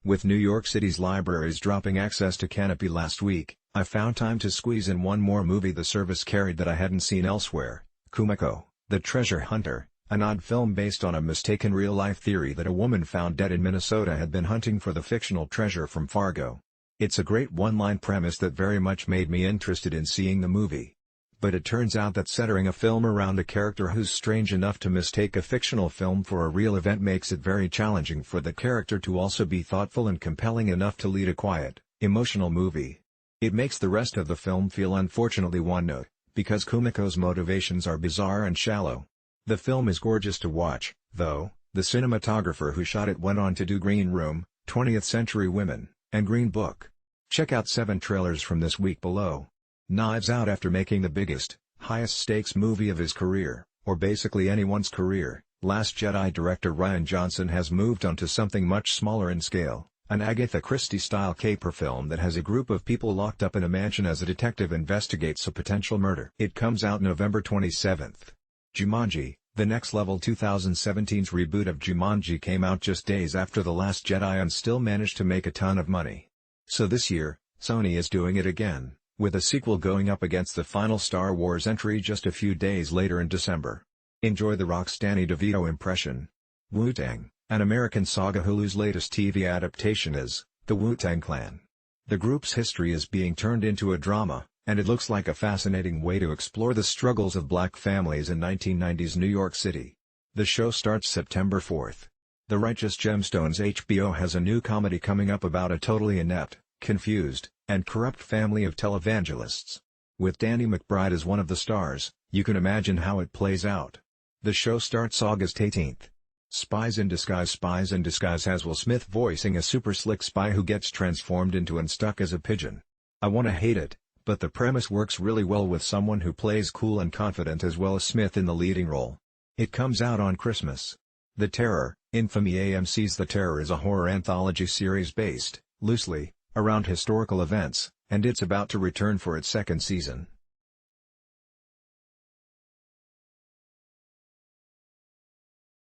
With New York City's libraries dropping access to Kanopy last week, I found time to squeeze in one more movie the service carried that I hadn't seen elsewhere, Kumiko, The Treasure Hunter, an odd film based on a mistaken real-life theory that a woman found dead in Minnesota had been hunting for the fictional treasure from Fargo. It's a great one-line premise that very much made me interested in seeing the movie. But it turns out that centering a film around a character who's strange enough to mistake a fictional film for a real event makes it very challenging for the character to also be thoughtful and compelling enough to lead a quiet, emotional movie. It makes the rest of the film feel unfortunately one-note, because Kumiko's motivations are bizarre and shallow. The film is gorgeous to watch, though. The cinematographer who shot it went on to do Green Room, 20th Century Women, and Green Book. Check out 7 trailers from this week below. Knives Out. After making the biggest, highest-stakes movie of his career, or basically anyone's career, Last Jedi director Rian Johnson has moved on to something much smaller in scale, an Agatha Christie-style caper film that has a group of people locked up in a mansion as a detective investigates a potential murder. It comes out November 27th. Jumanji, The Next Level. 2017's reboot of Jumanji came out just days after The Last Jedi and still managed to make a ton of money. So this year, Sony is doing it again, with a sequel going up against the final Star Wars entry just a few days later in December. Enjoy The Rock's Danny DeVito impression. Wu-Tang, an American saga. Hulu's latest TV adaptation is The Wu-Tang Clan. The group's history is being turned into a drama, and it looks like a fascinating way to explore the struggles of black families in 1990s New York City. The show starts September 4th. The Righteous Gemstones. HBO has a new comedy coming up about a totally inept, confused, and corrupt family of televangelists. With Danny McBride as one of the stars, you can imagine how it plays out. The show starts August 18th. Spies in Disguise. Spies in Disguise has Will Smith voicing a super slick spy who gets transformed into and stuck as a pigeon. I wanna hate it, but the premise works really well with someone who plays cool and confident as well as Smith in the leading role. It comes out on Christmas. The Terror, Infamy. AMC's The Terror is a horror anthology series based, loosely, around historical events, and it's about to return for its second season.